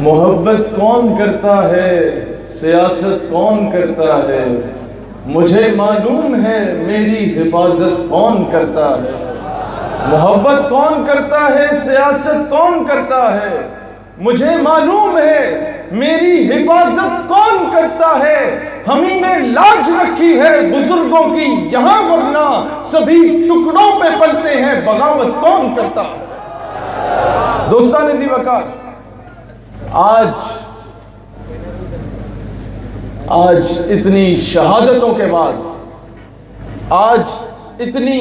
محبت کون کرتا ہے، سیاست کون کرتا ہے، مجھے معلوم ہے میری حفاظت کون کرتا ہے۔ محبت کون کرتا ہے، سیاست کون کرتا ہے، مجھے معلوم ہے میری حفاظت کون کرتا ہے۔ ہمیں نے لاج رکھی ہے بزرگوں کی یہاں، ورنہ سبھی ٹکڑوں پہ پلتے ہیں، بغاوت کون کرتا ہے۔ دوستان ذی وقار، آج اتنی شہادتوں کے بعد، آج اتنی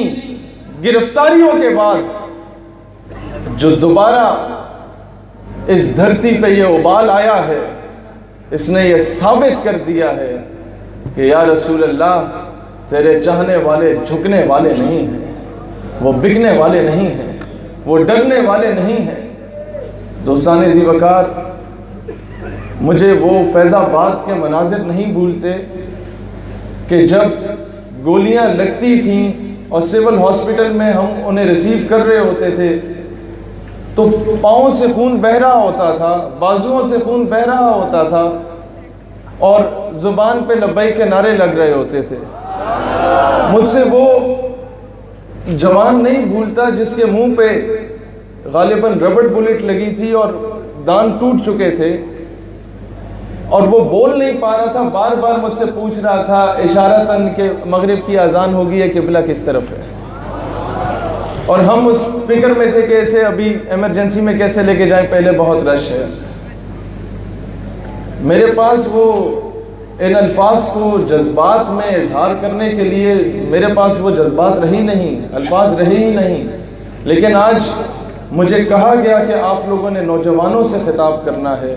گرفتاریوں کے بعد جو دوبارہ اس دھرتی پہ یہ ابال آیا ہے، اس نے یہ ثابت کر دیا ہے کہ یا رسول اللہ، تیرے چاہنے والے جھکنے والے نہیں ہیں، وہ بکنے والے نہیں ہیں، وہ ڈرنے والے نہیں ہیں۔ دوستان ذی وقار، مجھے وہ فیض آباد کے مناظر نہیں بھولتے کہ جب گولیاں لگتی تھیں اور سول ہاسپٹل میں ہم انہیں ریسیو کر رہے ہوتے تھے تو پاؤں سے خون بہہ رہا ہوتا تھا، بازوؤں سے خون بہہ رہا ہوتا تھا، اور زبان پہ لبیک کے نعرے لگ رہے ہوتے تھے۔ مجھ سے وہ جوان نہیں بھولتا جس کے منہ پہ غالباً ربڑ بلٹ لگی تھی اور دانت ٹوٹ چکے تھے، اور وہ بول نہیں پا رہا تھا، بار بار مجھ سے پوچھ رہا تھا اشارتاً کہ مغرب کی اذان ہوگی ہے، قبلہ کس طرف ہے، اور ہم اس فکر میں تھے کہ اسے ابھی ایمرجنسی میں کیسے لے کے جائیں، پہلے بہت رش ہے۔ میرے پاس وہ ان الفاظ کو جذبات میں اظہار کرنے کے لیے میرے پاس وہ جذبات رہی نہیں، الفاظ رہے ہی نہیں، لیکن آج مجھے کہا گیا کہ آپ لوگوں نے نوجوانوں سے خطاب کرنا ہے،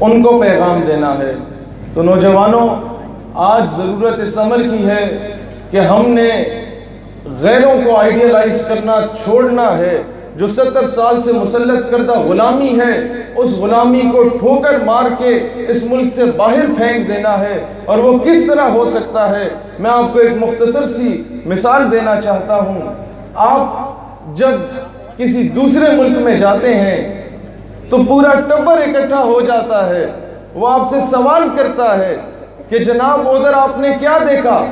ان کو پیغام دینا ہے۔ تو نوجوانوں، آج ضرورت اس عمر کی ہے کہ ہم نے غیروں کو آئیڈیلائز کرنا چھوڑنا ہے۔ جو 70 سال سے مسلط کردہ غلامی ہے، اس غلامی کو ٹھوکر مار کے اس ملک سے باہر پھینک دینا ہے، اور وہ کس طرح ہو سکتا ہے، میں آپ کو ایک مختصر سی مثال دینا چاہتا ہوں۔ آپ جب کسی دوسرے ملک میں جاتے ہیں تو پورا ٹبر اکٹھا ہو جاتا ہے، وہ آپ سے سوال کرتا ہے کہ جناب ادھر آپ نے کیا دیکھا،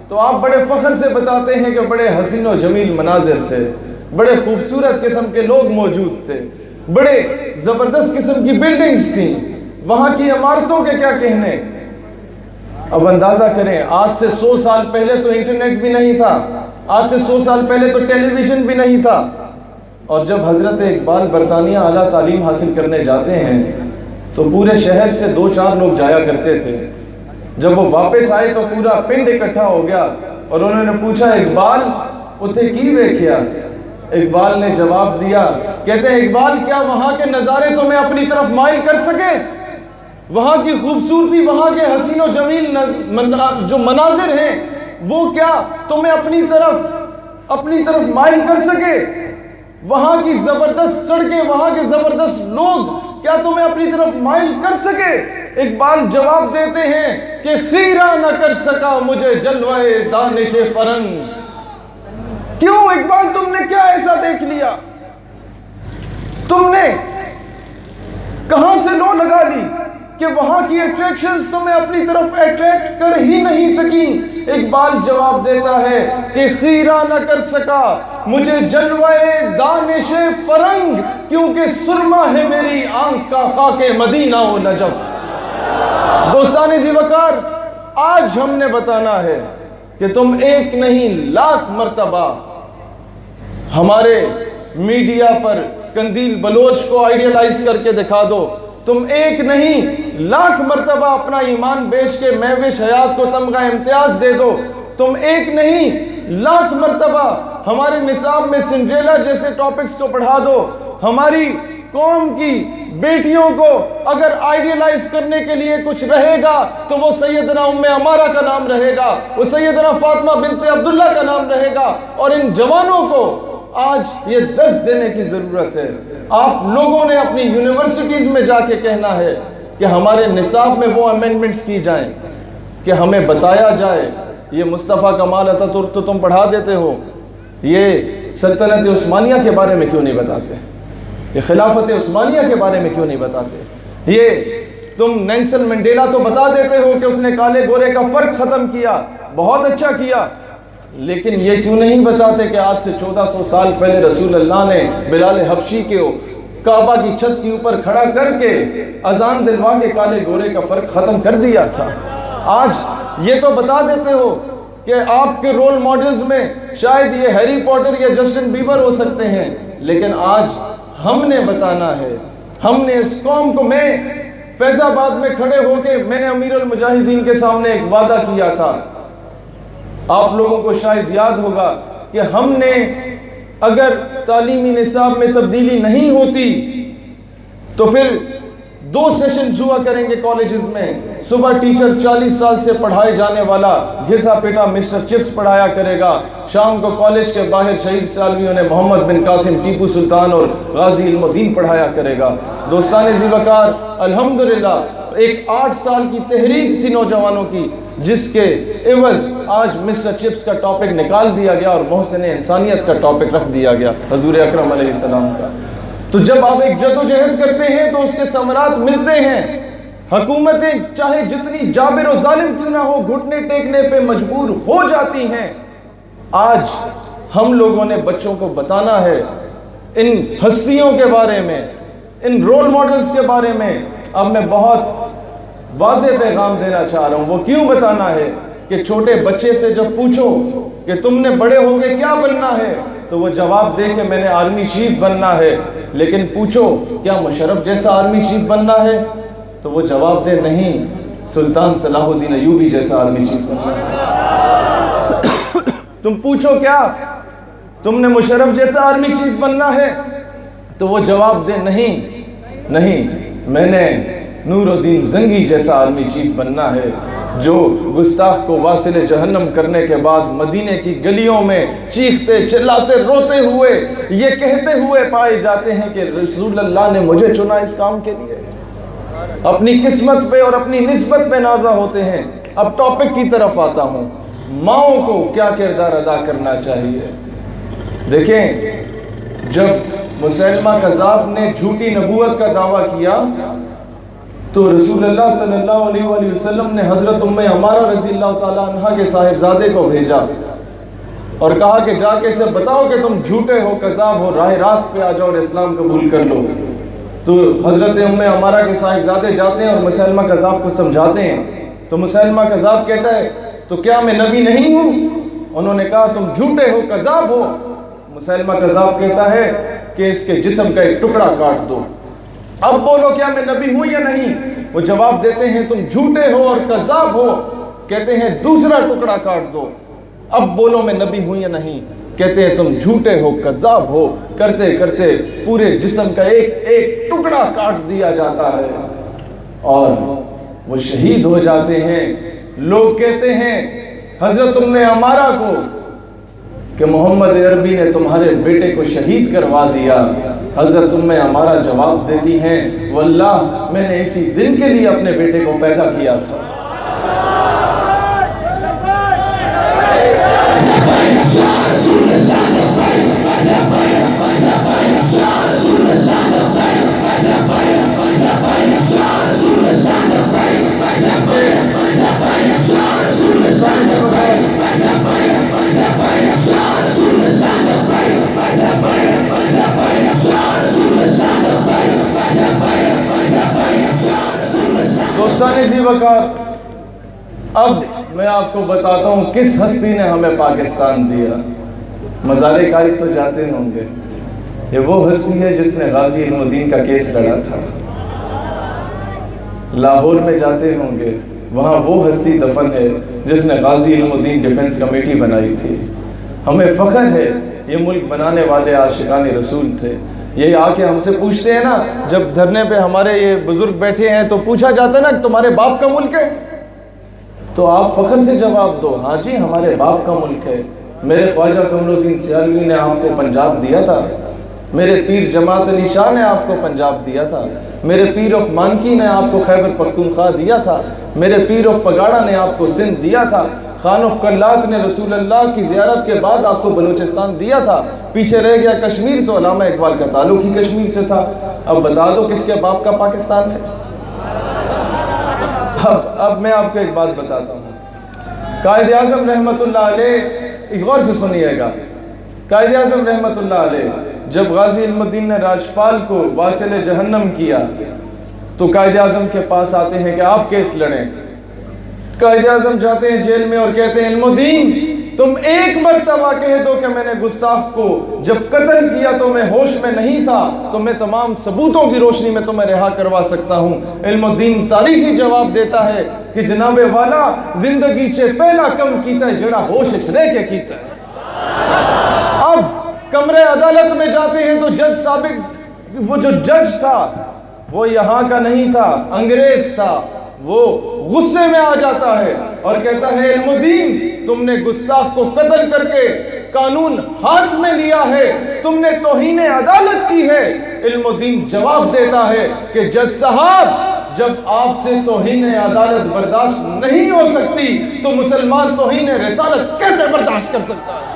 تو آپ بڑے فخر سے بتاتے ہیں کہ بڑے حسین و جمیل مناظر تھے، بڑے خوبصورت قسم کے لوگ موجود تھے، بڑے زبردست قسم کی بلڈنگز تھیں، وہاں کی عمارتوں کے کیا کہنے۔ اب اندازہ کریں، آج سے 100 سال پہلے تو انٹرنیٹ بھی نہیں تھا، آج سے 100 سال پہلے تو ٹیلی ویژن بھی نہیں تھا، اور جب حضرت اقبال برطانیہ اعلیٰ تعلیم حاصل کرنے جاتے ہیں تو پورے شہر سے 2-4 لوگ جایا کرتے تھے۔ جب وہ واپس آئے تو پورا پنڈ اکٹھا ہو گیا، اور انہوں نے پوچھا، اقبال اتھے کی ویکھیا؟ اقبال نے جواب دیا، کہتے ہیں اقبال، کیا وہاں کے نظارے تمہیں اپنی طرف مائل کر سکے؟ وہاں کی خوبصورتی، وہاں کے حسین و جمیل جو مناظر ہیں، وہ کیا تمہیں اپنی طرف مائل کر سکے؟ وہاں کی زبردست سڑکیں، وہاں کے زبردست لوگ کیا تمہیں اپنی طرف مائل کر سکے؟ اقبال جواب دیتے ہیں کہ خیرہ نہ کر سکا مجھے جلوہ دانش فرنگ۔ کیوں اقبال، تم نے کیا ایسا دیکھ لیا؟ تم نے کہاں سے لو لگا لی کہ وہاں کی اٹریکشنز تمہیں اپنی طرف اٹریکٹ کر ہی نہیں سکیں؟ اقبال جواب دیتا ہے کہ خیرہ نہ کر سکا مجھے جلوہ دانش فرنگ، کیونکہ سرما ہے میری آنکھ کا خاک مدینہ و نجف۔ دوستان ذی وقار، آج ہم نے بتانا ہے کہ تم ایک نہیں 1,00,000 مرتبہ ہمارے میڈیا پر قندیل بلوچ کو آئیڈیلائز کر کے دکھا دو، تم ایک نہیں 1,00,000 مرتبہ اپنا ایمان بیچ کے مہوش حیات کو تمغہ امتیاز دے دو، تم ایک نہیں 1,00,000 مرتبہ ہمارے نصاب میں سنڈریلا جیسے ٹاپکس کو پڑھا دو۔ ہماری قوم کی بیٹیوں کو اگر آئیڈیلائز کرنے کے لیے کچھ رہے گا تو وہ سیدنا ام عمارہ کا نام رہے گا، وہ سیدنا فاطمہ بنت عبداللہ کا نام رہے گا، اور ان جوانوں کو آج یہ دست دینے کی ضرورت ہے۔ آپ لوگوں نے اپنی یونیورسٹیز میں جا کے کہنا ہے کہ ہمارے نصاب میں وہ امینڈمنٹس کی جائیں کہ ہمیں بتایا جائے، یہ مصطفیٰ کمال اتاتürk تو تم پڑھا دیتے ہو، یہ سلطنت عثمانیہ کے بارے میں کیوں نہیں بتاتے؟ یہ خلافت عثمانیہ کے بارے میں کیوں نہیں بتاتے؟ یہ تم نیلسن منڈیلا تو بتا دیتے ہو کہ اس نے کالے گورے کا فرق ختم کیا، بہت اچھا کیا، لیکن یہ کیوں نہیں بتاتے کہ آج سے 1400 سال پہلے رسول اللہ نے بلال حبشی کے کعبہ کی چھت کے اوپر کھڑا کر کے اذان دلوا کے کالے گورے کا فرق ختم کر دیا تھا۔ آج یہ تو بتا دیتے ہو کہ آپ کے رول ماڈلز میں شاید یہ ہیری پوٹر یا جسٹن بیبر ہو سکتے ہیں، لیکن آج ہم نے بتانا ہے، ہم نے اس قوم کو، میں فیض آباد میں کھڑے ہو کے میں نے امیر المجاہدین کے سامنے ایک وعدہ کیا تھا، آپ لوگوں کو شاید یاد ہوگا کہ ہم نے اگر تعلیمی نصاب میں تبدیلی نہیں ہوتی تو پھر 2 سیشنز ہوا کریں گے کالجز میں، صبح ٹیچر 40 سال سے پڑھائے جانے والا گھسا پیٹا مسٹر چپس پڑھایا کرے گا، شام کو کالج کے باہر شہید سالویوں نے محمد بن قاسم، ٹیپو سلطان اور غازی علم الدین پڑھایا کرے گا۔ دوستان ذی وقار، الحمدللہ ایک 8 سال کی تحریک تھی نوجوانوں کی، جس کے عوض آج مسٹر چپس کا ٹاپک نکال دیا گیا اور محسن انسانیت کا ٹاپک رکھ دیا گیا حضور اکرم علیہ السلام کا۔ تو جب آپ ایک جدوجہد کرتے ہیں تو اس کے ثمرات ملتے ہیں۔ حکومتیں چاہے جتنی جابر و ظالم کیوں نہ ہو، گھٹنے ٹیکنے پہ مجبور ہو جاتی ہیں۔ آج ہم لوگوں نے بچوں کو بتانا ہے ان ہستیوں کے بارے میں، ان رول ماڈلز کے بارے میں۔ اب میں بہت واضح پیغام دینا چاہ رہا ہوں۔ وہ کیوں بتانا ہے کہ چھوٹے بچے سے جب پوچھو کہ تم نے بڑے ہو کے کیا بننا ہے، تو وہ جواب دے کہ میں نے آرمی چیف بننا ہے، لیکن پوچھو کیا مشرف جیسا آرمی چیف بننا ہے، تو وہ جواب دے نہیں، سلطان صلاح الدین ایوبی جیسا آرمی چیف بننا ہے۔ تم پوچھو کیا تم نے مشرف جیسا آرمی چیف بننا ہے، تو وہ جواب دے نہیں، میں نے نور الدین زنگی جیسا آرمی چیف بننا ہے، جو گستاخ کو واصل جہنم کرنے کے بعد مدینے کی گلیوں میں چیختے چلاتے روتے ہوئے یہ کہتے ہوئے پائے جاتے ہیں کہ رسول اللہ نے مجھے چنا اس کام کے لیے۔ اپنی قسمت پہ اور اپنی نسبت پہ نازا ہوتے ہیں۔ اب ٹاپک کی طرف آتا ہوں، ماؤں کو کیا کردار ادا کرنا چاہیے۔ دیکھیں، جب مسیلمہ کذاب نے جھوٹی نبوت کا دعویٰ کیا تو رسول اللہ صلی اللہ علیہ وآلہ وسلم نے حضرت ام عمارہ رضی اللہ تعالیٰ عنہ کے صاحبزادے کو بھیجا اور کہا کہ جا کے اسے بتاؤ کہ تم جھوٹے ہو، کذاب ہو، راہ راست پہ آ جاؤ اور اسلام قبول کر لو۔ تو حضرت ام عمارہ کے صاحبزادے جاتے ہیں اور مسیلمہ کذاب کو سمجھاتے ہیں، تو مسیلمہ کذاب کہتا ہے تو کیا میں نبی نہیں ہوں؟ انہوں نے کہا تم جھوٹے ہو، کذاب ہو۔ مسیلمہ کذاب کہتا ہے کہ اس کے جسم کا ایک ٹکڑا کاٹ دو۔ اب بولو کیا میں نبی ہوں یا نہیں؟ وہ جواب دیتے ہیں تم جھوٹے ہو اور کذاب ہو۔ کہتے ہیں دوسرا ٹکڑا کاٹ دو۔ اب بولو میں نبی ہوں یا نہیں؟ کہتے ہیں تم جھوٹے ہو، کذاب ہو۔ کرتے کرتے پورے جسم کا ایک ایک ٹکڑا کاٹ دیا جاتا ہے اور وہ شہید ہو جاتے ہیں۔ لوگ کہتے ہیں حضرت ام عمارہ کو کہ محمد عربی نے تمہارے بیٹے کو شہید کروا دیا۔ حضرت ام عمارہ جواب دیتی ہیں واللہ میں نے اسی دن کے لیے اپنے بیٹے کو پیدا کیا تھا۔ دوستان ذی وقار، اب میں آپ کو بتاتا ہوں کس ہستی نے ہمیں پاکستان دیا۔ مزار قائد تو جاتے ہوں گے، یہ وہ ہستی ہے جس نے غازی علم الدین کا کیس لڑا تھا۔ لاہور میں جاتے ہوں گے، وہاں وہ ہستی دفن ہے جس نے غازی علم الدین ڈیفنس کمیٹی بنائی تھی۔ ہمیں فخر ہے یہ ملک بنانے والے عاشقان رسول تھے۔ یہ آ کے ہم سے پوچھتے ہیں نا، جب دھرنے پہ ہمارے یہ بزرگ بیٹھے ہیں تو پوچھا جاتا ہے نا کہ تمہارے باپ کا ملک ہے، تو آپ فخر سے جواب دو ہاں جی ہمارے باپ کا ملک ہے۔ میرے خواجہ قمر الدین سیالوی نے آپ کو پنجاب دیا تھا، میرے پیر جماعت علی شاہ نے آپ کو پنجاب دیا تھا، میرے پیر آف مانکی نے آپ کو خیبر پختونخوا دیا تھا، میرے پیر آف پگاڑا نے آپ کو سندھ دیا تھا، خان آف کلات نے رسول اللہ کی زیارت کے بعد آپ کو بلوچستان دیا تھا، پیچھے رہ گیا کشمیر تو علامہ اقبال کا تعلق ہی کشمیر سے تھا۔ اب بتا دو کس کے باپ کا پاکستان ہے؟ اب میں آپ کو ایک بات بتاتا ہوں۔ قائد اعظم رحمۃ اللہ علیہ، غور سے سنیے گا، قائد اعظم رحمۃ اللہ علیہ جب غازی علم الدین نے راجپال کو واصل جہنم کیا تو قائد اعظم کے پاس آتے ہیں کہ آپ کیس لڑیں۔ قائد اعظم جاتے ہیں جیل میں اور کہتے ہیں علم الدین تم ایک مرتبہ کہہ دو کہ میں نے گستاخ کو جب قتل کیا تو میں ہوش میں نہیں تھا، تو میں تمام ثبوتوں کی روشنی میں تمہیں رہا کروا سکتا ہوں۔ علم الدین تاریخی جواب دیتا ہے کہ جناب والا زندگی چے پہلا کم کیتا ہے جڑا ہوش رہ کے کیتا ہے۔ اب کمرے عدالت میں جاتے ہیں تو جج سابق، وہ جو جج تھا وہ یہاں کا نہیں تھا، انگریز تھا، وہ غصے میں آ جاتا ہے اور کہتا ہے علم الدین تم نے گستاخ کو قتل کر کے قانون ہاتھ میں لیا ہے، تم نے توہین عدالت کی ہے۔ علم الدین جواب دیتا ہے کہ جج صاحب جب آپ سے توہین عدالت برداشت نہیں ہو سکتی تو مسلمان توہین رسالت کیسے برداشت کر سکتا ہے؟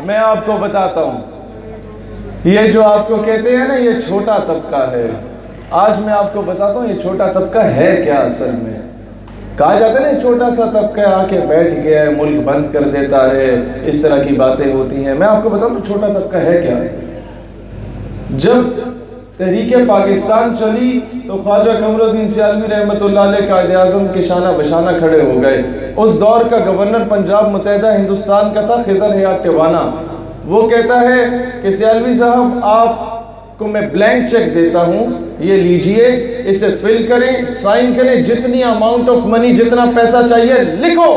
میں آپ کو بتاتا ہوں، یہ جو آپ کو کہتے ہیں نا یہ چھوٹا طبقہ ہے، آج میں آپ کو بتاتا ہوں یہ چھوٹا طبقہ ہے کیا اصل میں۔ کہا جاتا ہے نا چھوٹا سا طبقہ آ کے بیٹھ گیا ہے، ملک بند کر دیتا ہے، اس طرح کی باتیں ہوتی ہیں۔ میں آپ کو بتاؤں چھوٹا طبقہ ہے کیا۔ جب تحریک پاکستان چلی تو خواجہ قمر الدین سیالوی رحمۃ اللہ علیہ قائد اعظم کے شانہ بشانہ کھڑے ہو گئے۔ اس دور کا گورنر پنجاب متحدہ ہندوستان کا تھا خضر حیات ٹیوانا۔ وہ کہتا ہے کہ سیالوی صاحب آپ کو میں بلینک چیک دیتا ہوں، یہ لیجئے، اسے فل کریں، سائن کریں، جتنی اماؤنٹ آف منی، جتنا پیسہ چاہیے لکھو،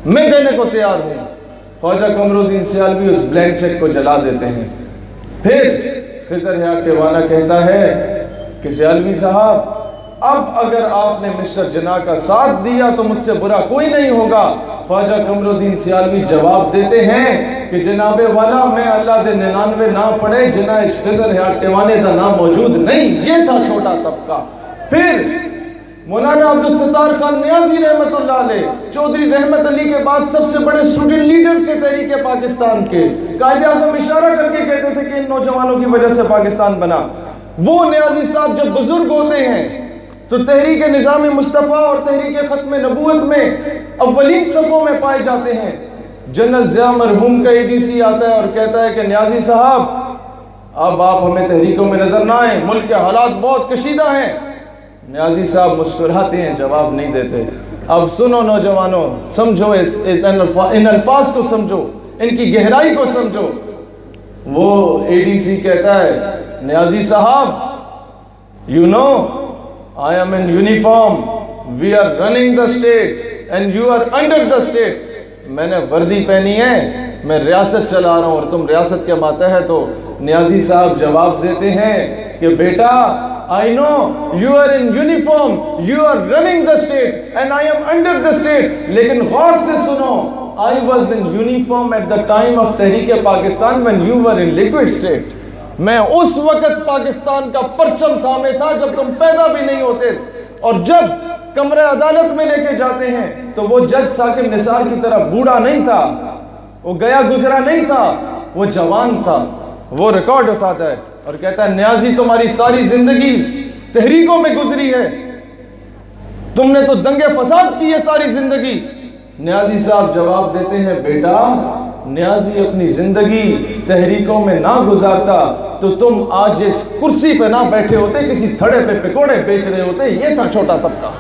میں دینے کو تیار ہوں۔ خواجہ قمر الدین سیالوی اس بلینک چیک کو جلا دیتے ہیں۔ پھر خضر حیات ٹیوانا کہتا ہے کہ سیالوی صاحب اب اگر آپ نے مسٹر جناح کا ساتھ دیا تو مجھ سے برا کوئی نہیں ہوگا۔ خواجہ قمر الدین سیالوی جواب دیتے ہیں کہ جناب والا میں اللہ دے 99 نام پڑھے جناح خضر حیات ٹیوانے دا نام موجود نہیں۔ یہ تھا چھوٹا طبقہ۔ پھر مولانا عبدالستار خان نیازی رحمت اللہ علیہ چودھری رحمت علی کے بعد سب سے بڑے اسٹوڈنٹ لیڈر تھے تحریک پاکستان کے۔ قائد اعظم اشارہ کر کے کہتے تھے کہ ان نوجوانوں کی وجہ سے پاکستان بنا۔ وہ نیازی صاحب جب بزرگ ہوتے ہیں تو تحریک نظام مصطفیٰ اور تحریک ختم نبوت میں اولین صفوں میں پائے جاتے ہیں۔ جنرل ضیاء مرحوم کا ADC آتا ہے اور کہتا ہے کہ نیازی صاحب اب آپ ہمیں تحریکوں میں نظر نہ آئیں، ملک کے حالات بہت کشیدہ ہیں۔ نیازی صاحب مسکراتے ہیں، جواب نہیں دیتے۔ اب سنو نوجوانوں، سمجھو ان الفاظ کو سمجھو، ان کی گہرائی کو سمجھو۔ وہ ADC کہتا ہے نیازی صاحب you know I am in uniform, we are running the state and you are under the state۔ میں نے وردی پہنی ہے، میں ریاست چلا رہا ہوں اور تم ریاست کے ماتحت ہو۔ نیازی صاحب جواب دیتے ہیں کہ بیٹا I know you are in uniform, you are running the state and I am under the state، لیکن غور سے سنو، I was in uniform at the time of تحریک Pakistan when you were in liquid state۔ میں اس وقت پاکستان کا پرچم تھامے تھا جب تم پیدا بھی نہیں ہوتے۔ اور جب کمرے عدالت میں لے کے جاتے ہیں تو وہ جج ثاقب نثار کی طرح بوڑھا نہیں تھا، وہ گیا گزرا نہیں تھا، وہ جوان تھا۔ وہ ریکارڈ اٹھاتا ہے اور کہتا ہے نیازی تمہاری ساری زندگی تحریکوں میں گزری ہے، تم نے تو دنگے فساد کی ہے ساری زندگی۔ نیازی صاحب جواب دیتے ہیں بیٹا نیازی اپنی زندگی تحریکوں میں نہ گزارتا تو تم آج اس کرسی پہ نہ بیٹھے ہوتے، کسی تھڑے پہ پکوڑے بیچ رہے ہوتے۔ یہ تھا چھوٹا طبقہ،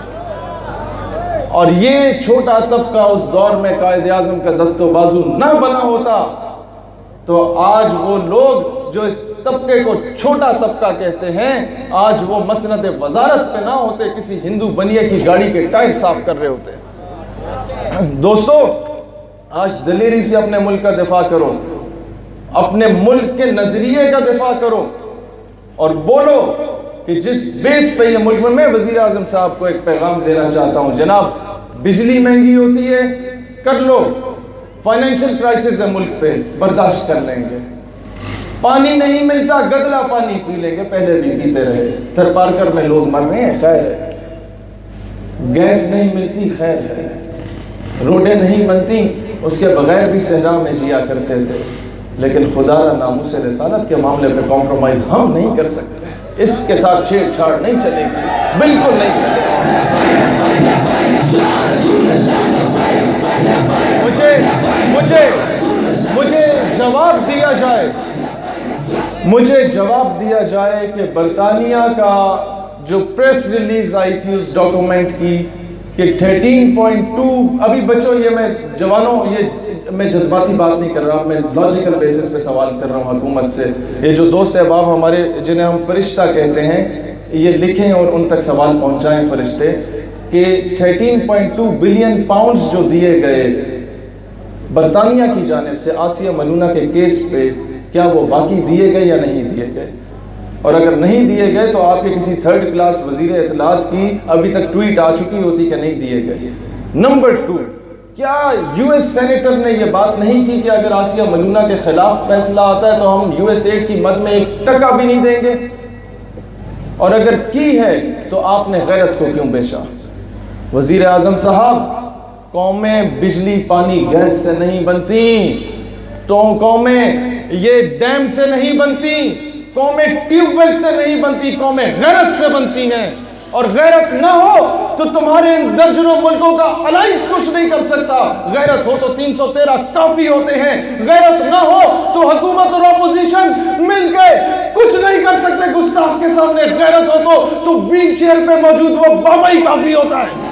اور یہ چھوٹا طبقہ اس دور میں قائد اعظم کا دست و بازو نہ بنا ہوتا تو آج وہ لوگ جو اس طبقے کو چھوٹا طبقہ کہتے ہیں آج وہ مسند وزارت پہ نہ ہوتے، کسی ہندو بنیے کی گاڑی کے ٹائر صاف کر رہے ہوتے۔ دوستو آج دلیری سے اپنے ملک کا دفاع کرو، اپنے ملک کے نظریے کا دفاع کرو اور بولو کہ جس بیس پہ یہ ملک میں وزیر اعظم صاحب کو ایک پیغام دینا چاہتا ہوں، جناب بجلی مہنگی ہوتی ہے کر لو، فائنینشل کرائسس ہے ملک پہ برداشت کر لیں گے، پانی نہیں ملتا گدلا پانی پی لیں گے، پہلے بھی پیتے رہے، تھر پارکر میں لوگ مر رہے ہیں، خیر ہے، گیس نہیں ملتی خیر ہے، روڈیں نہیں بنتی اس کے بغیر بھی صحرا میں جیا کرتے تھے، لیکن خدا را ناموس رسالت کے معاملے پہ کمپرومائز ہم نہیں کر سکتے، اس کے ساتھ چھیڑ چھاڑ نہیں چلے گی، بالکل نہیں چلے گی۔ مجھے جواب دیا جائے کہ برطانیہ کا جو پریس ریلیز آئی تھی اس ڈاکومنٹ کی کہ 13.2، ابھی بچوں یہ میں جوانوں، یہ میں جذباتی بات نہیں کر رہا، میں لاجیکل بیسس پہ سوال کر رہا ہوں حکومت سے، یہ جو دوست احباب ہمارے جنہیں ہم فرشتہ کہتے ہیں یہ لکھیں اور ان تک سوال پہنچائیں فرشتے، کہ 13.2 بلین پاؤنڈز جو دیے گئے برطانیہ کی جانب سے آسیہ ملونہ کے کیس پہ، کیا وہ باقی دیے گئے یا نہیں دیے گئے؟ اور اگر نہیں دیے گئے تو آپ کے کسی تھرڈ کلاس وزیر اطلاعات کی ابھی تک ٹویٹ آ چکی ہوتی کہ نہیں دیے گئے۔ نمبر 2، کیا یو ایس سینیٹر نے یہ بات نہیں کی کہ اگر آسیہ ملونہ کے خلاف فیصلہ آتا ہے تو ہم یو ایس ایڈ کی مد میں 1 ٹکا بھی نہیں دیں گے؟ اور اگر کی ہے تو آپ نے غیرت کو کیوں بیچا؟ وزیر اعظم صاحب، قومیں بجلی پانی گیس سے نہیں بنتی، قومیں یہ ڈیم سے نہیں بنتی، قومیں ٹیوب ویل سے نہیں بنتی، قومیں غیرت سے بنتی ہیں، اور غیرت نہ ہو تو تمہارے ان درجنوں ملکوں کا الائنس کچھ نہیں کر سکتا۔ غیرت ہو تو 313 کافی ہوتے ہیں، غیرت نہ ہو تو حکومت اور اپوزیشن مل کے کچھ نہیں کر سکتے۔ گستاخ کے سامنے غیرت ہو تو ویل چیئر پہ موجود وہ بابا ہی کافی ہوتا ہے۔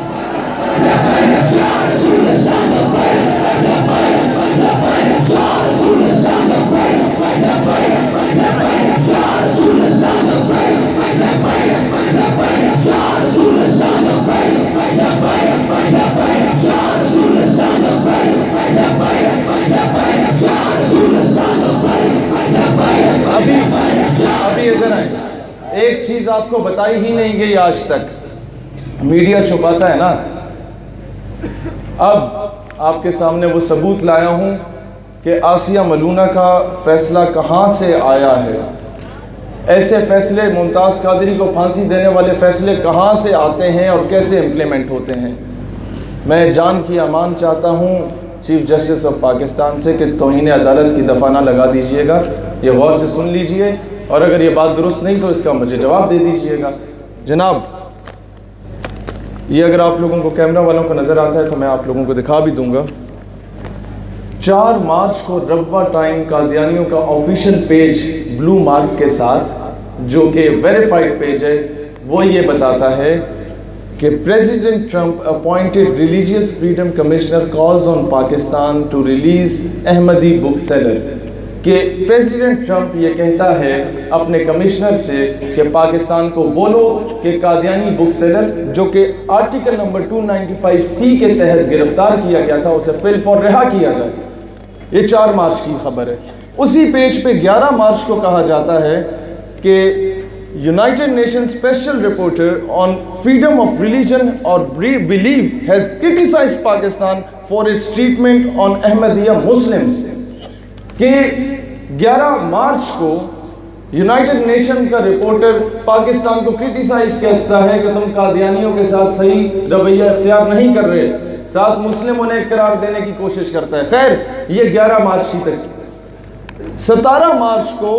ابھی ادھر آئیں، ایک چیز آپ کو بتائی ہی نہیں گئی آج تک، میڈیا چھپاتا ہے نا، اب آپ کے سامنے وہ ثبوت لایا ہوں کہ آسیہ ملونہ کا فیصلہ کہاں سے آیا ہے۔ ایسے فیصلے، ممتاز قادری کو پھانسی دینے والے فیصلے کہاں سے آتے ہیں اور کیسے امپلیمنٹ ہوتے ہیں؟ میں جان کی امان چاہتا ہوں چیف جسٹس آف پاکستان سے کہ توہین عدالت کی دفعہ نہ لگا دیجئے گا، یہ غور سے سن لیجئے، اور اگر یہ بات درست نہیں تو اس کا مجھے جواب دے دیجئے گا۔ جناب، یہ اگر آپ لوگوں کو کیمرہ والوں کو نظر آتا ہے تو میں آپ لوگوں کو دکھا بھی دوں گا۔ 4 مارچ کو ربوہ ٹائم قادیانیوں کا آفیشیل پیج بلو مارک کے ساتھ، جو کہ ویریفائڈ پیج ہے، وہ یہ بتاتا ہے کہ president Trump appointed religious freedom commissioner calls on Pakistan to release Ahmadi book seller, کہ پریزیڈنٹ ٹرمپ یہ کہتا ہے اپنے کمشنر سے کہ پاکستان کو بولو کہ قادیانی بک سیلر جو کہ آرٹیکل نمبر 295C کے تحت گرفتار کیا گیا تھا اسے فی الفور رہا کیا جائے۔ یہ 4 مارچ کی خبر ہے۔ اسی پیج پہ 11 مارچ کو کہا جاتا ہے کہ United Nation special reporter on freedom of religion اور belief has criticised Pakistan for its treatment on Ahmadiyya Muslims, کہ 11 مارچ کو یونائٹڈ نیشن کا رپورٹر پاکستان کو کرٹیسائز کرتا ہے کہ تم قادیانیوں کے ساتھ صحیح رویہ اختیار نہیں کر رہے، ساتھ مسلم انہیں قرار دینے کی کوشش کرتا ہے۔ خیر، یہ 11 مارچ کی تک۔ 17 مارچ کو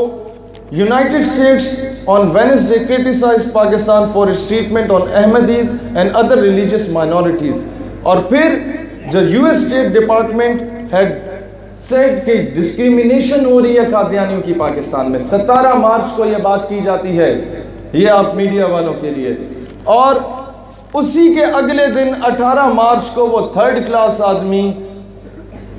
United States on Wednesday criticised Pakistan for its treatment on Ahmadis and other religious minorities, اور پھر جو U S state department head said کہ ڈسکریمنیشن ہو رہی ہے قادیانیوں کی پاکستان میں۔ 17 مارچ کو یہ بات کی جاتی ہے، یہ آپ میڈیا والوں کے لیے، اور اسی کے اگلے دن 18 مارچ کو وہ تھرڈ کلاس آدمی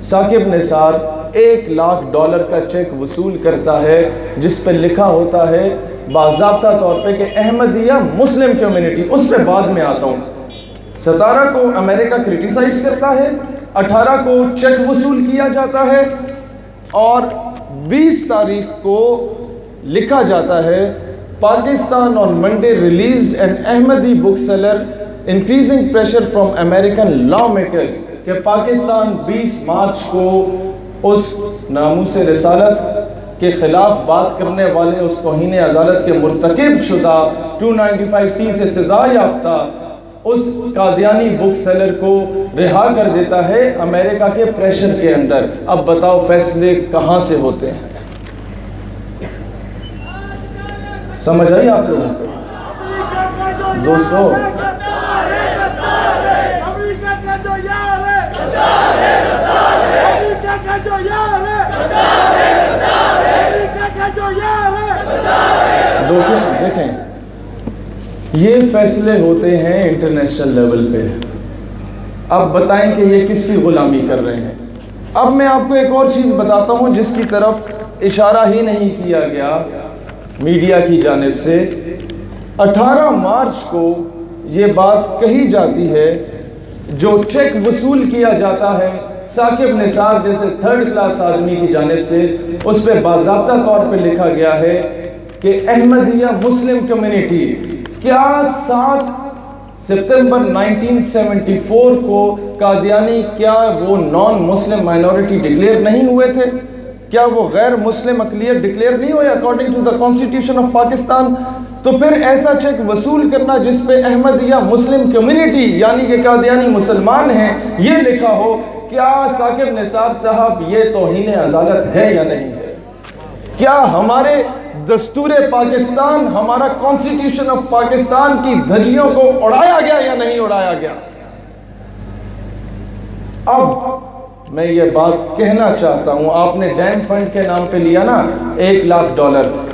ثاقب نثار $1,00,000 کا چیک وصول کرتا ہے جس پہ لکھا ہوتا ہے باضابطہ طور پہ کہ احمدیہ مسلم کمیونٹی۔ اس پہ بعد میں آتا ہوں۔ 17 کو امریکہ کرٹیسائز کرتا ہے، 18 کو چیک وصول کیا جاتا ہے، اور 20 تاریخ کو لکھا جاتا ہے Pakistan on Monday released an Ahmadi book seller increasing pressure from American law makers, کہ پاکستان 20 مارچ کو اس ناموس رسالت کے خلاف بات کرنے والے، اس توہین عدالت کے مرتکب شدہ 295C سے سزا یافتہ اس قادیانی بک سیلر کو رہا کر دیتا ہے امریکہ کے پریشر کے اندر۔ اب بتاؤ فیصلے کہاں سے ہوتے ہیں؟ سمجھ آئی آپ لوگوں کو؟ دوستو دیکھیں یہ فیصلے ہوتے ہیں انٹرنیشنل لیول پہ۔ اب بتائیں کہ یہ کس کی غلامی کر رہے ہیں؟ اب میں آپ کو ایک اور چیز بتاتا ہوں جس کی طرف اشارہ ہی نہیں کیا گیا میڈیا کی جانب سے۔ 18 مارچ کو یہ بات کہی جاتی ہے، جو چیک وصول کیا جاتا ہے ثاقب نثار جیسے 3rd کلاس آدمی کی جانب سے، اس پہ باضابطہ طور پہ لکھا گیا ہے کہ احمدیہ مسلم کمیونٹی، کیا 7 ستمبر 1974 کو قادیانی کیا وہ نان مسلم مائنورٹی ڈکلیئر نہیں ہوئے تھے؟ کیا وہ غیر مسلم اقلیت ڈکلیئر نہیں ہوئے according to the constitution of Pakistan? تو پھر ایسا چیک وصول کرنا جس پہ احمدیہ مسلم کمیونٹی یعنی کہ قادیانی مسلمان ہیں یہ لکھا ہو، کیا ثاقب نثار صاحب یہ توہین عدالت ہے یا نہیں ہے؟ کیا ہمارے دستور پاکستان، ہمارا کانسٹیٹیوشن آف پاکستان کی دھجیوں کو اڑایا گیا یا نہیں اڑایا گیا؟ اب میں یہ بات کہنا چاہتا ہوں، آپ نے ڈیم فنڈ کے نام پہ لیا نا $1 لاکھ۔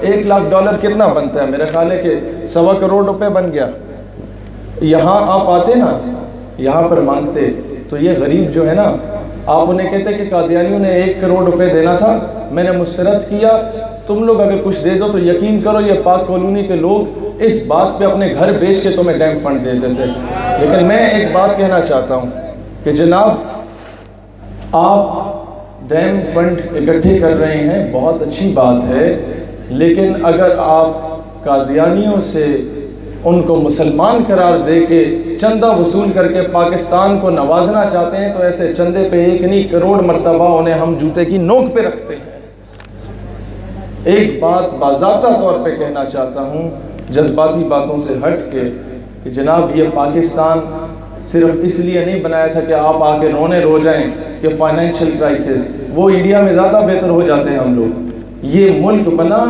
$1 لاکھ کتنا بنتا ہے؟ میرا خیال ہے کہ 1.25 کروڑ روپے بن گیا۔ یہاں آپ آتے نا، یہاں پر مانگتے تو یہ غریب جو ہے نا، آپ انہیں کہتے کہ قادیانیوں نے 1 کروڑ روپے دینا تھا، میں نے مسترد کیا، تم لوگ اگر کچھ دے دو تو یقین کرو یہ پاک کالونی کے لوگ اس بات پہ اپنے گھر بیچ کے تمہیں ڈیم فنڈ دیتے تھے۔ لیکن میں ایک بات کہنا چاہتا ہوں کہ جناب آپ ڈیم فنڈ اکٹھے کر رہے ہیں، بہت اچھی بات ہے، لیکن اگر آپ قادیانیوں سے ان کو مسلمان قرار دے کے چندہ وصول کر کے پاکستان کو نوازنا چاہتے ہیں تو ایسے چندے پہ 1 کروڑ مرتبہ انہیں ہم جوتے کی نوک پہ رکھتے ہیں۔ ایک بات باضابطہ طور پہ کہنا چاہتا ہوں جذباتی باتوں سے ہٹ کے کہ جناب یہ پاکستان صرف اس لیے نہیں بنایا تھا کہ آپ آ کے رونے رو جائیں کہ فائنینشیل کرائسس، وہ انڈیا میں زیادہ بہتر ہو جاتے ہیں ہم لوگ۔ یہ ملک بنا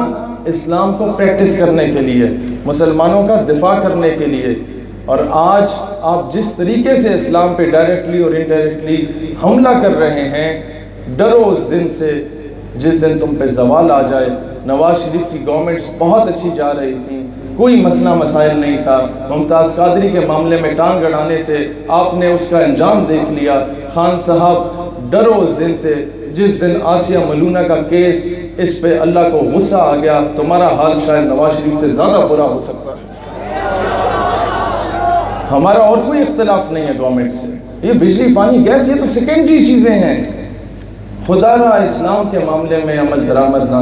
اسلام کو پریکٹس کرنے کے لیے، مسلمانوں کا دفاع کرنے کے لیے، اور آج آپ جس طریقے سے اسلام پہ ڈائریکٹلی اور انڈائریکٹلی حملہ کر رہے ہیں، ڈرو اس دن سے جس دن تم پہ زوال آ جائے۔ نواز شریف کی گورنمنٹس بہت اچھی جا رہی تھیں، کوئی مسئلہ مسائل نہیں تھا، ممتاز قادری کے معاملے میں ٹانگ اڑانے سے آپ نے اس کا انجام دیکھ لیا۔ خان صاحب ڈرو اس دن سے جس دن آسیہ ملونہ کا کیس اس پہ اللہ کو غصہ آ گیا، تمہارا حال شاید نواز شریف سے زیادہ برا ہو سکتا ہے۔ ہمارا اور کوئی اختلاف نہیں ہے گورنمنٹ سے، یہ بجلی پانی گیس یہ تو سیکنڈری چیزیں ہیں۔ خدا را اسلام کے معاملے میں عمل درآمد نہ،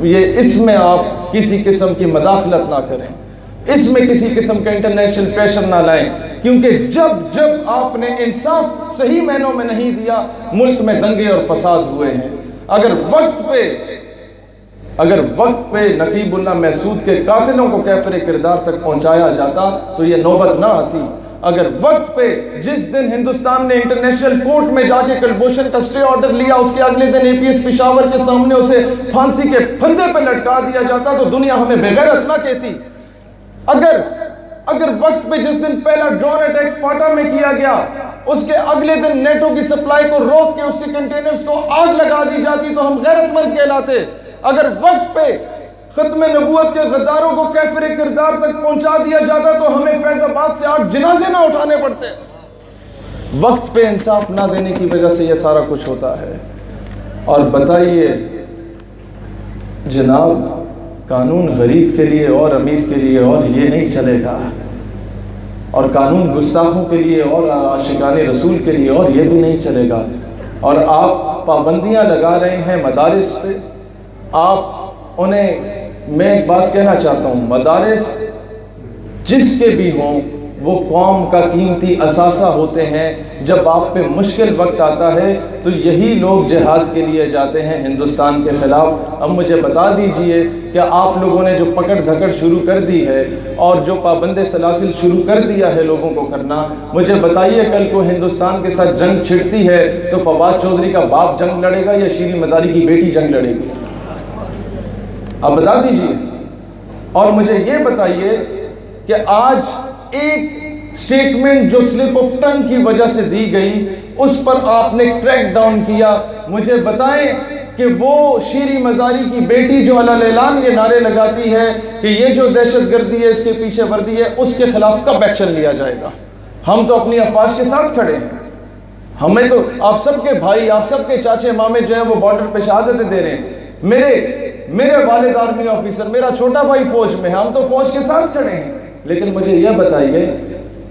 یہ اس میں آپ کسی قسم کی مداخلت نہ کریں، اس میں کسی قسم کا انٹرنیشنل پریشر نہ لائیں، کیونکہ جب آپ نے انصاف صحیح معنوں میں نہیں دیا، ملک میں دنگے اور فساد ہوئے ہیں۔ اگر وقت پہ نقیب اللہ محسود کے قاتلوں کو کیفر کردار تک پہنچایا جاتا تو یہ نوبت نہ آتی۔ اگر وقت پہ جس دن ہندوستان نے انٹرنیشنل کورٹ میں جا کے کلبھوشن کا سٹے آرڈر لیا، اس کے اگلے دن APS پشاور کے سامنے اسے پھانسی کے پھندے پہ لٹکا دیا جاتا تو دنیا ہمیں بے غیرت نہ کہتی۔ اگر وقت پہ جس دن پہلا ڈرون اٹیک فاٹا میں کیا گیا، اس کے اگلے دن نیٹو کی سپلائی کو روک کے اس کے کنٹینرز کو آگ لگا دی جاتی تو ہم غیرت مند کہلاتے۔ اگر وقت پہ ختم نبوت کے غداروں کو کیفر کردار تک پہنچا دیا جاتا تو ہمیں فیض آباد سے 8 جنازے نہ اٹھانے پڑتے۔ وقت پہ انصاف نہ دینے کی وجہ سے یہ سارا کچھ ہوتا ہے۔ اور بتائیے جناب، قانون غریب کے لیے اور امیر کے لیے اور یہ نہیں چلے گا، اور قانون گستاخوں کے لیے اور عاشقان رسول کے لیے اور یہ بھی نہیں چلے گا۔ اور آپ پابندیاں لگا رہے ہیں مدارس پہ۔ آپ انہیں، میں ایک بات کہنا چاہتا ہوں، مدارس جس کے بھی ہوں وہ قوم کا قیمتی اثاثہ ہوتے ہیں۔ جب آپ پہ مشکل وقت آتا ہے تو یہی لوگ جہاد کے لیے جاتے ہیں ہندوستان کے خلاف۔ اب مجھے بتا دیجئے کہ آپ لوگوں نے جو پکڑ دھکڑ شروع کر دی ہے اور جو پابند سلاسل شروع کر دیا ہے لوگوں کو کرنا، مجھے بتائیے کل کو ہندوستان کے ساتھ جنگ چھڑتی ہے تو فواد چودھری کا باپ جنگ لڑے گا یا شیریں مزاری کی بیٹی جنگ لڑے گی؟ آپ بتا دیجئے۔ اور مجھے یہ بتائیے کہ آج ایک سٹیٹمنٹ جو سلپ آف ٹنگ کی وجہ سے دی گئی اس پر آپ نے کریک ڈاؤن کیا۔ مجھے بتائیں کہ وہ شیریں مزاری کی بیٹی جو علی اعلان یہ نعرے لگاتی ہے کہ یہ جو دہشت گردی ہے اس کے پیچھے وردی ہے، اس کے خلاف کب ایکشن لیا جائے گا؟ ہم تو اپنی افواج کے ساتھ کھڑے ہیں۔ ہمیں تو آپ سب کے بھائی، آپ سب کے چاچے مامے جو ہیں وہ بارڈر پہ شہادتیں دے رہے ہیں۔ میرے والد آرمی آفیسر، میرا چھوٹا بھائی فوج میں ہے، ہم تو فوج کے ساتھ کھڑے ہیں۔ لیکن مجھے یہ بتائیے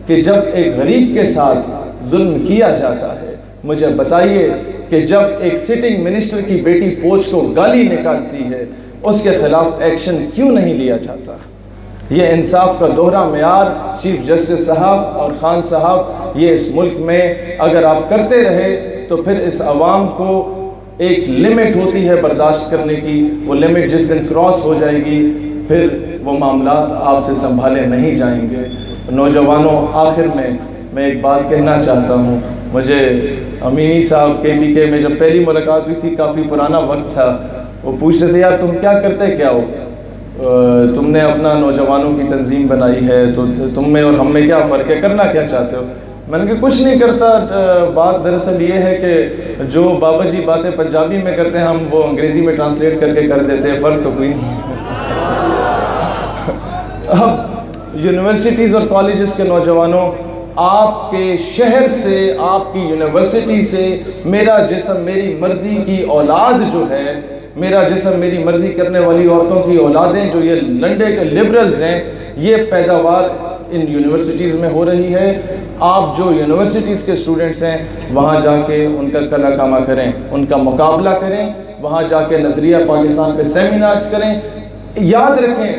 کہ جب ایک غریب کے ساتھ ظلم کیا جاتا ہے، مجھے بتائیے کہ جب ایک سٹنگ منسٹر کی بیٹی فوج کو گالی نکالتی ہے اس کے خلاف ایکشن کیوں نہیں لیا جاتا؟ یہ انصاف کا دوہرا معیار چیف جسٹس صاحب اور خان صاحب یہ اس ملک میں اگر آپ کرتے رہے تو پھر اس عوام کو ایک لمٹ ہوتی ہے برداشت کرنے کی، وہ لمٹ جس دن کراس ہو جائے گی پھر وہ معاملات آپ سے سنبھالے نہیں جائیں گے۔ نوجوانوں، آخر میں ایک بات کہنا چاہتا ہوں۔ مجھے امینی صاحب KPK میں جب پہلی ملاقات ہوئی تھی، کافی پرانا وقت تھا، وہ پوچھتے تھے یار تم کیا کرتے کیا ہو؟ تم نے اپنا نوجوانوں کی تنظیم بنائی ہے تو تم میں اور ہم میں کیا فرق ہے، کرنا کیا چاہتے ہو؟ میں نے کہا کچھ نہیں کرتا، بات دراصل یہ ہے کہ جو بابا جی باتیں پنجابی میں کرتے ہیں ہم وہ انگریزی میں ٹرانسلیٹ کر کے کر دیتے ہیں، فرق تو کوئی نہیں۔ اب یونیورسٹیز اور کالجز کے نوجوانوں، آپ کے شہر سے، آپ کی یونیورسٹی سے میرا جسم میری مرضی کی اولاد جو ہے، میرا جسم میری مرضی کرنے والی عورتوں کی اولادیں جو یہ لنڈے کے لبرلز ہیں، یہ پیداوار ان یونیورسٹیز میں ہو رہی ہے۔ آپ جو یونیورسٹیز کے سٹوڈنٹس ہیں وہاں جا کے ان کا کلا کامہ کریں، ان کا مقابلہ کریں، وہاں جا کے نظریہ پاکستان پہ سیمینارز کریں۔ یاد رکھیں،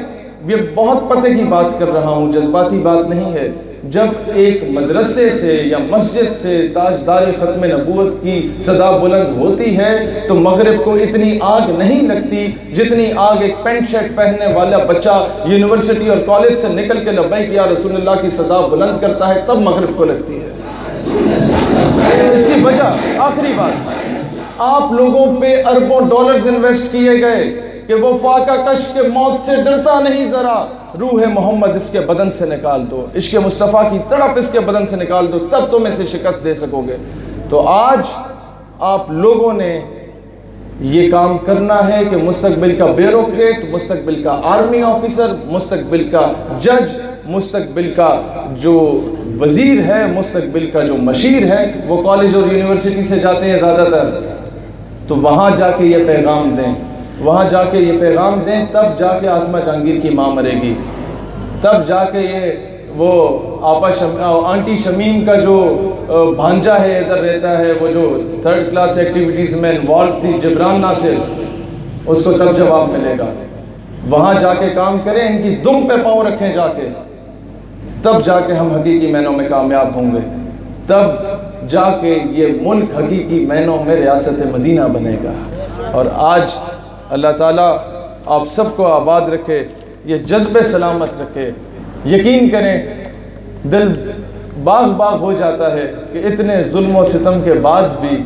یہ بہت پتہ کی بات کر رہا ہوں، جذباتی بات نہیں ہے۔ جب ایک مدرسے سے یا مسجد سے تاجدار ختم نبوت کی صدا بلند ہوتی ہے تو مغرب کو اتنی آگ نہیں لگتی جتنی آگ ایک پینٹ شرٹ پہننے والا بچہ یونیورسٹی اور کالج سے نکل کے لبیک یا رسول اللہ کی صدا بلند کرتا ہے، تب مغرب کو لگتی ہے۔ اس کی وجہ، آخری بات، آپ لوگوں پہ اربوں ڈالرز انویسٹ کیے گئے کہ وہ فاقہ کش کے موت سے ڈرتا نہیں، ذرا روح محمد اس کے بدن سے نکال دو، عشق مصطفیٰ کی تڑپ اس کے بدن سے نکال دو، تب تم اسے شکست دے سکو گے۔ تو آج آپ لوگوں نے یہ کام کرنا ہے کہ مستقبل کا بیوروکریٹ، مستقبل کا آرمی آفیسر، مستقبل کا جج، مستقبل کا جو وزیر ہے، مستقبل کا جو مشیر ہے، وہ کالج اور یونیورسٹی سے جاتے ہیں زیادہ تر، تو وہاں جا کے یہ پیغام دیں، وہاں جا کے یہ پیغام دیں، تب جا کے آسمہ جہانگیر کی ماں مرے گی، تب جا کے یہ وہ آنٹی شمیم کا جو بھانجا ہے ادھر رہتا ہے، وہ جو 3rd کلاس ایکٹیویٹیز میں انوالو تھی، جبران ناصر، اس کو تب جواب ملے گا۔ وہاں جا کے کام کریں، ان کی دم پہ پاؤں رکھیں جا کے، تب جا کے ہم حقیقی معنوں میں کامیاب ہوں گے، تب جا کے یہ ملک حقیقی معنوں میں ریاست مدینہ بنے گا۔ اور آج اللہ تعالیٰ آپ سب کو آباد رکھے، یہ جذبے سلامت رکھے۔ یقین کریں دل باغ باغ ہو جاتا ہے کہ اتنے ظلم و ستم کے بعد بھی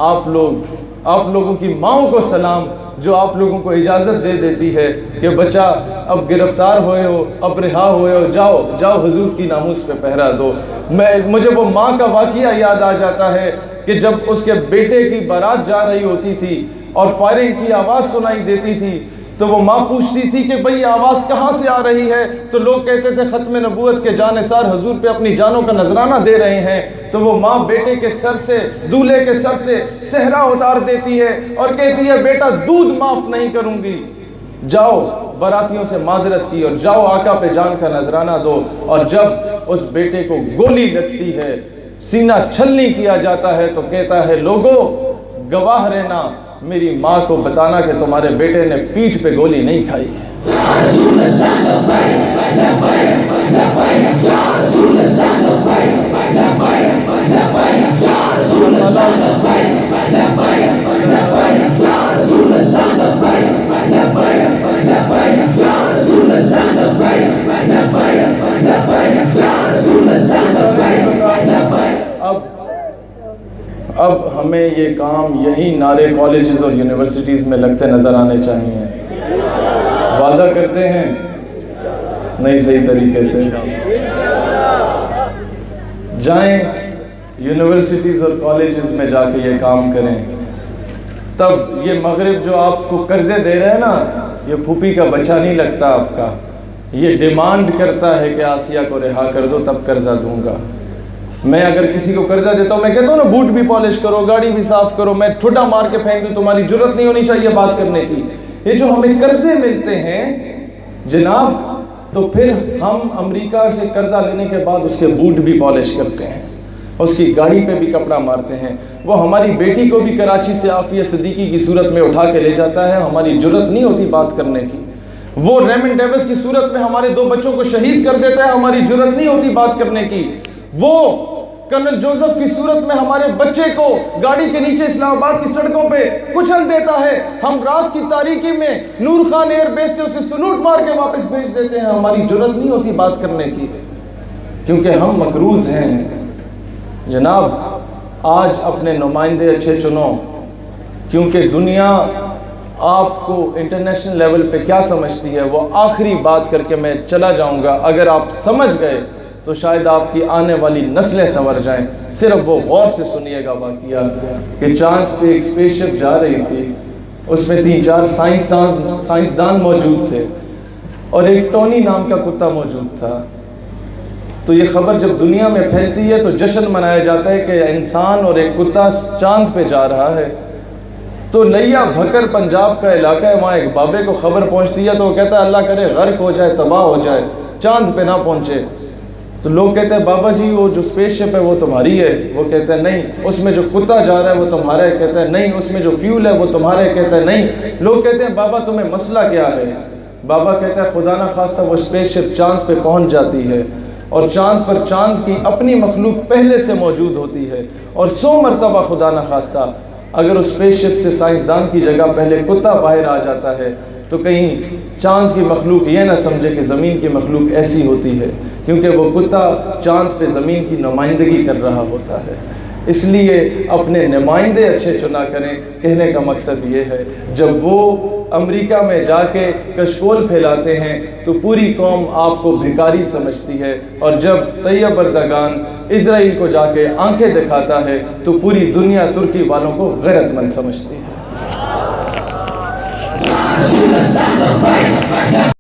آپ لوگوں کی ماؤں کو سلام جو آپ لوگوں کو اجازت دے دیتی ہے کہ بچہ اب گرفتار ہوئے ہو، اب رہا ہوئے ہو، جاؤ حضور کی ناموس پہ پہرا دو۔ مجھے وہ ماں کا واقعہ یاد آ جاتا ہے کہ جب اس کے بیٹے کی بارات جا رہی ہوتی تھی اور فائرنگ کی آواز سنائی دیتی تھی تو وہ ماں پوچھتی تھی کہ بھئی یہ آواز کہاں سے آ رہی ہے؟ تو لوگ کہتے تھے ختم نبوت کے جانثار حضور پہ اپنی جانوں کا نذرانہ دے رہے ہیں۔ تو وہ ماں بیٹے کے سر سے، دولہے کے سر سے صحرا اتار دیتی ہے اور کہتی ہے بیٹا دودھ معاف نہیں کروں گی، جاؤ براتیوں سے معذرت کی اور جاؤ آقا پہ جان کا نذرانہ دو۔ اور جب اس بیٹے کو گولی لگتی ہے، سینہ چھلنی کیا جاتا ہے، تو کہتا ہے لوگو گواہ رہنا، میری ماں کو بتانا کہ تمہارے بیٹے نے پیٹھ پہ گولی نہیں کھائی ہے۔ اب ہمیں یہ کام یہی نعرے کالجز اور یونیورسٹیز میں لگتے نظر آنے چاہیے. وعدہ کرتے ہیں نہیں صحیح طریقے سے جائیں یونیورسٹیز اور کالجز میں جا کے یہ کام کریں. تب یہ مغرب جو آپ کو قرضے دے رہے ہیں نا، یہ پھوپھی کا بچہ نہیں لگتا آپ کا. یہ ڈیمانڈ کرتا ہے کہ آسیہ کو رہا کر دو تب قرضہ دوں گا. میں اگر کسی کو قرضہ دیتا ہوں، میں کہتا ہوں نا بوٹ بھی پالش کرو، گاڑی بھی صاف کرو، میں ٹھوٹا مار کے پھینک دوں، تمہاری جرت نہیں ہونی چاہیے بات کرنے کی. یہ جو ہمیں قرضے ملتے ہیں جناب، تو پھر ہم امریکہ سے قرضہ لینے کے بعد اس کے بوٹ بھی پالش کرتے ہیں، اس کی گاڑی پہ بھی کپڑا مارتے ہیں. وہ ہماری بیٹی کو بھی کراچی سے عافیہ صدیقی کی صورت میں اٹھا کے لے جاتا ہے، ہماری جرت نہیں ہوتی بات کرنے کی. وہ ریمن ڈیوس کی صورت میں ہمارے 2 بچوں کو شہید کر دیتا ہے، ہماری جرت نہیں ہوتی بات کرنے کی. وہ کرنل جوزف کی صورت میں ہمارے بچے کو گاڑی کے نیچے اسلام آباد کی سڑکوں پہ کچل دیتا ہے، ہم رات کی تاریکی میں نور خان ایئر بیس سے اسے سلوٹ مار کے واپس بھیج دیتے ہیں. ہماری جرت نہیں ہوتی بات کرنے کی، کیونکہ ہم مقروض ہیں. جناب آج اپنے نمائندے اچھے چنو، کیونکہ دنیا آپ کو انٹرنیشنل لیول پہ کیا سمجھتی ہے وہ آخری بات کر کے میں چلا جاؤں گا. اگر آپ سمجھ گئے تو شاید آپ کی آنے والی نسلیں سنور جائیں. صرف وہ غور سے سنیے گا واقعہ کہ چاند پہ ایک اسپیس شپ جا رہی تھی، اس میں 3-4 سائنسدان موجود تھے اور ایک ٹونی نام کا کتا موجود تھا. تو یہ خبر جب دنیا میں پھیلتی ہے تو جشن منایا جاتا ہے کہ انسان اور ایک کتا چاند پہ جا رہا ہے. تو لیا بھکر پنجاب کا علاقہ ہے، وہاں ایک بابے کو خبر پہنچتی ہے تو وہ کہتا ہے اللہ کرے غرق ہو جائے، تباہ ہو جائے، چاند پہ نہ پہنچے. تو لوگ کہتے ہیں بابا جی وہ جو اسپیس شپ ہے وہ تمہاری ہے. وہ کہتے ہیں نہیں. اس میں جو کتا جا رہا ہے وہ تمہارا ہے. کہتے ہیں نہیں. اس میں جو فیول ہے وہ تمہارا ہے. کہتے ہیں نہیں. لوگ کہتے ہیں بابا تمہیں مسئلہ کیا ہے؟ بابا کہتا ہے خدا نہ خواستہ وہ اسپیس شپ چاند پہ پہنچ جاتی ہے اور چاند پر چاند کی اپنی مخلوق پہلے سے موجود ہوتی ہے، اور 100 مرتبہ خدا نہ خواستہ اگر اس اسپیس شپ سے سائنسدان کی جگہ پہلے کتا باہر آ جاتا ہے تو کہیں چاند کی مخلوق یہ نہ سمجھے کہ زمین کی مخلوق ایسی ہوتی ہے، کیونکہ وہ کتا چاند پہ زمین کی نمائندگی کر رہا ہوتا ہے. اس لیے اپنے نمائندے اچھے چنا کریں. کہنے کا مقصد یہ ہے جب وہ امریکہ میں جا کے کشکول پھیلاتے ہیں تو پوری قوم آپ کو بھکاری سمجھتی ہے، اور جب طیب اردگان اسرائیل کو جا کے آنکھیں دکھاتا ہے تو پوری دنیا ترکی والوں کو غیرت مند سمجھتی ہے.